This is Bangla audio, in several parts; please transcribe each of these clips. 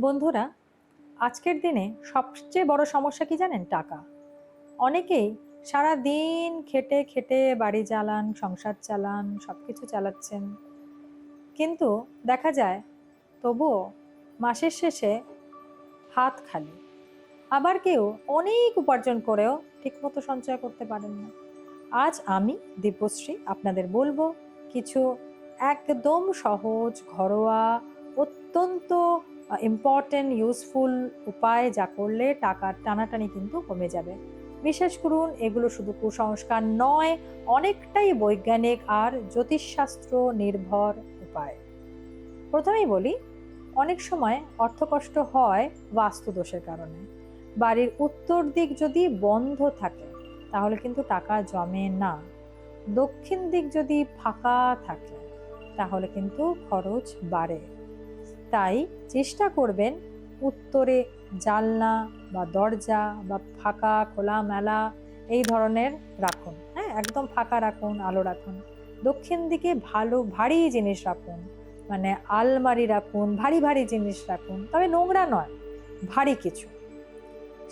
বন্ধুরা, আজকের দিনে সবচেয়ে বড় সমস্যা কি জানেন? টাকা। অনেকেই সারা দিন খেটে খেটে বাড়ি চালান, সংসার চালান, সবকিছু চালাচ্ছেন, কিন্তু দেখা যায় তবুও মাসের শেষে হাত খালি। আবার কেউ অনেক উপার্জন করেও ঠিকমতো সঞ্চয় করতে পারেন না। আজ আমি দিব্যশ্রী আপনাদের বলবো কিছু একদম সহজ, ঘরোয়া, অত্যন্ত ইম্পর্টেন্ট, ইউজফুল উপায়, যা করলে টাকার টানাটানি কিন্তু কমে যাবে। বিশেষ করুন, এগুলো শুধু কুসংস্কার নয়, অনেকটাই বৈজ্ঞানিক আর জ্যোতিষশাস্ত্র নির্ভর উপায়। প্রথমেই বলি, অনেক সময় অর্থকষ্ট হয় বাস্তুদোষের কারণে। বাড়ির উত্তর দিক যদি বন্ধ থাকে তাহলে কিন্তু টাকা জমে না। দক্ষিণ দিক যদি ফাঁকা থাকে তাহলে কিন্তু খরচ বাড়ে। তাই চেষ্টা করবেন উত্তরে জানলা বা দরজা বা ফাঁকা খোলামেলা এই ধরনের রাখুন। হ্যাঁ, একদম ফাঁকা রাখুন, আলো রাখুন। দক্ষিণ দিকে ভালো ভারী জিনিস রাখুন, মানে আলমারি রাখুন, ভারী ভারী জিনিস রাখুন, তবে নোংরা নয়, ভারী কিছু,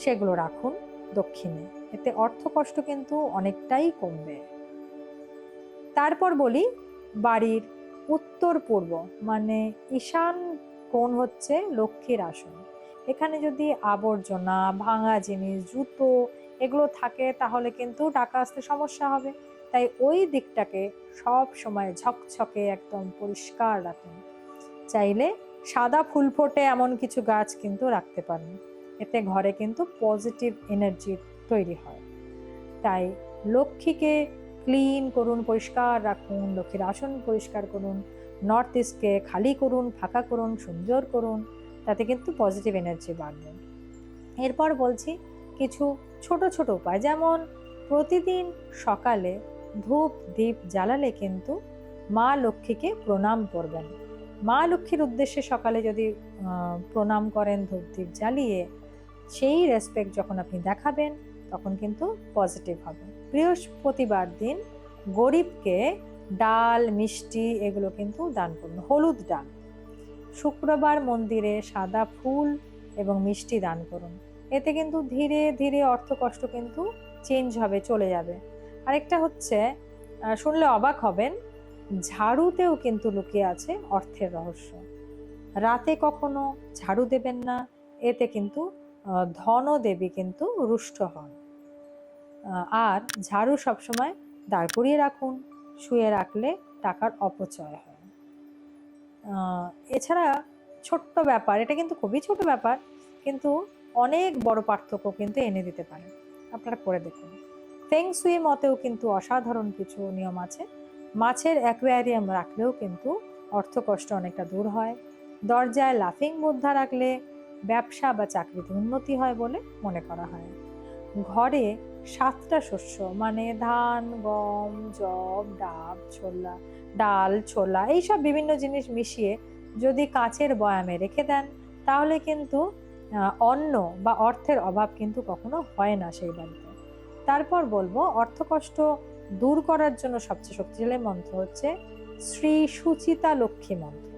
সেগুলো রাখুন দক্ষিণে। এতে অর্থকষ্ট কিন্তু অনেকটাই কমবে। তারপর বলি, বাড়ির উত্তর পূর্ব মানে ঈশান কোণ হচ্ছে লক্ষ্মীর আসন। এখানে যদি আবর্জনা, ভাঙা জিনিস, জুতো এগুলো থাকে তাহলে কিন্তু টাকা আসতে সমস্যা হবে। তাই ওই দিকটাকে সব সময় ঝকঝকে একদম পরিষ্কার রাখুন। চাইলে সাদা ফুল ফোটে এমন কিছু গাছ কিন্তু রাখতে পারেন। এতে ঘরে কিন্তু পজিটিভ এনার্জি তৈরি হয়। তাই লক্ষ্মীকে ক্লিন করুন, পরিষ্কার রাখুন, লক্ষ্মীর আসন পরিষ্কার করুন, নর্থ ইস্টকে খালি করুন, ফাঁকা করুন, সুন্দর করুন, তাতে কিন্তু পজিটিভ এনার্জি বাড়বে। এরপর বলছি কিছু ছোট ছোট উপায়, যেমন প্রতিদিন সকালে ধূপ দীপ জ্বালালে কিন্তু মা লক্ষ্মীকে প্রণাম করবেন। মা লক্ষ্মীর উদ্দেশ্যে সকালে যদি প্রণাম করেন ধূপ দীপ জ্বালিয়ে, সেই রেসপেক্ট যখন আপনি দেখাবেন তখন কিন্তু পজিটিভ হবে। বৃহস্পতিবার দিন গরিবকে ডাল, মিষ্টি এগুলো কিন্তু দান করুন, হলুদ ডাল। শুক্রবার মন্দিরে সাদা ফুল এবং মিষ্টি দান করুন। এতে কিন্তু ধীরে ধীরে অর্থকষ্ট কিন্তু চেঞ্জ হবে, চলে যাবে। আরেকটা হচ্ছে, শুনলে অবাক হবেন, ঝাড়ুতেও কিন্তু লুকিয়ে আছে অর্থের রহস্য। রাতে কখনো ঝাড়ু দেবেন না, এতে কিন্তু ধনদেবী কিন্তু রুষ্ট হন। আর ঝাড়ু সবসময় দাঁড় করিয়ে রাখুন, শুয়ে রাখলে টাকার অপচয় হয়। এছাড়া ছোট্ট ব্যাপার, এটা কিন্তু খুবই ছোট ব্যাপার, কিন্তু অনেক বড় পার্থক্য কিন্তু এনে দিতে পারে। আপনারা করে দেখুন। ফেং সুই মতেও কিন্তু অসাধারণ কিছু নিয়ম আছে। মাছের অ্যাকোয়ারিয়াম রাখলেও কিন্তু অর্থকষ্ট অনেকটা দূর হয়। দরজায় লাফিং মুদ্রা রাখলে ব্যবসা বা চাকরিতে উন্নতি হয় বলে মনে করা হয়। ঘরে 7টা শস্য মানে ধান, গম, যব, ডাল, ছোলা এইসব বিভিন্ন জিনিস মিশিয়ে যদি কাচের বয়ামে রেখে দেন তাহলে কিন্তু অন্ন বা অর্থের অভাব কিন্তু কখনো হয় না সেই বাড়িতে। তারপর বলবো, অর্থকষ্ট দূর করার জন্য সবচেয়ে শক্তিশালী মন্ত্র হচ্ছে শ্রী সুচিতা লক্ষ্মী মন্ত্র।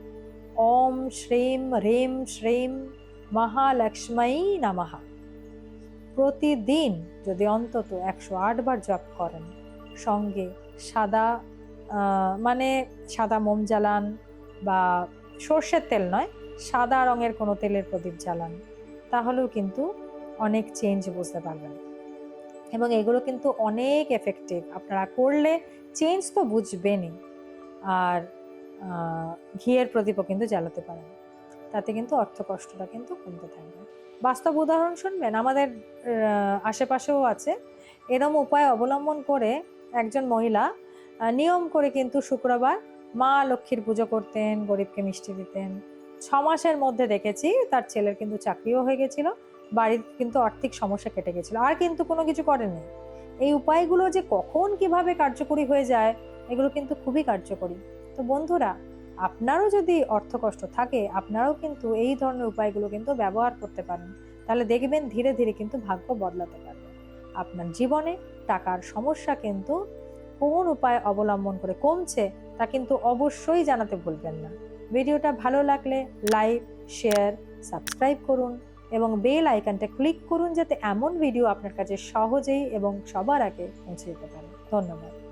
ওম শ্রীম হ্রিম শ্রীম মহালক্ষ্মী নমঃ। প্রতিদিন যদি অন্তত 108 বার জপ করেন, সঙ্গে সাদা মানে সাদা মোম জ্বালান, বা সর্ষের তেল নয়, সাদা রঙের কোনো তেলের প্রদীপ জ্বালান, তাহলেও কিন্তু অনেক চেঞ্জ বুঝতে পারবেন। এবং এগুলো কিন্তু অনেক এফেক্টিভ, আপনারা করলে চেঞ্জ তো বুঝবেনই। আর ঘিয়ের প্রদীপও কিন্তু জ্বালাতে পারেন, তাতে কিন্তু অর্থকষ্টটা কিন্তু কমতে থাকবে। বাস্তব উদাহরণ শুনবেন, আমাদের আশেপাশেও আছে। এরম উপায় অবলম্বন করে একজন মহিলা নিয়ম করে কিন্তু শুক্রবার মা লক্ষ্মীর পুজো করতেন, গরিবকে মিষ্টি দিতেন। 6 মাসের মধ্যে দেখেছি তার ছেলের কিন্তু চাকরিও হয়ে গেছিল, বাড়ির কিন্তু আর্থিক সমস্যা কেটে গেছিল, আর কিন্তু কোনো কিছু করেনি। এই উপায়গুলো যে কখন কিভাবে কার্যকরী হয়ে যায়, এগুলো কিন্তু খুবই কার্যকরী। তো বন্ধুরা, আপনারও যদি অর্থকষ্ট থাকে আপনারাও কিন্তু এই ধরনের উপায়গুলো কিন্তু ব্যবহার করতে পারেন। তাহলে দেখবেন ধীরে ধীরে কিন্তু ভাগ্য বদলাতে পারবে। আপনার জীবনে টাকার সমস্যা কিন্তু কোন উপায় অবলম্বন করে কমছে তা কিন্তু অবশ্যই জানাতে ভুলবেন না। ভিডিওটা ভালো লাগলে লাইক, শেয়ার সাবস্ক্রাইব করুন এবং বেল আইকনটা ক্লিক করুন যাতে এমন ভিডিও আপনার কাছে সহজেই এবং সবার আগে পৌঁছে যেতে পারে। ধন্যবাদ।